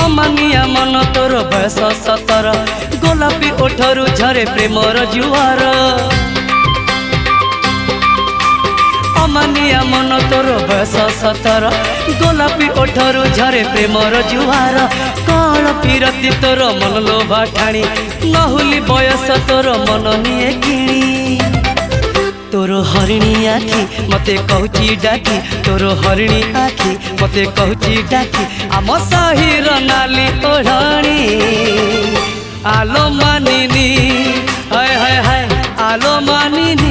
अमानिया मन तोर बयस 17 गोलापी ओठरू झरे प्रेमर जुआर अमानिया मन तोर बयस 17 गोलापी ओठरू झरे प्रेमर जुआर कल फिरती तोर मन लोभा ठाणी नहुली बयस तोर मन निये किणी तोर हरिणी आखि मते कहूची डाकी तोर हरिणी आखि मते कहूची डाकी आम साहिर नाली ओढ़णी आलो मानिनी हाय हाय हाय आलो मानिनी।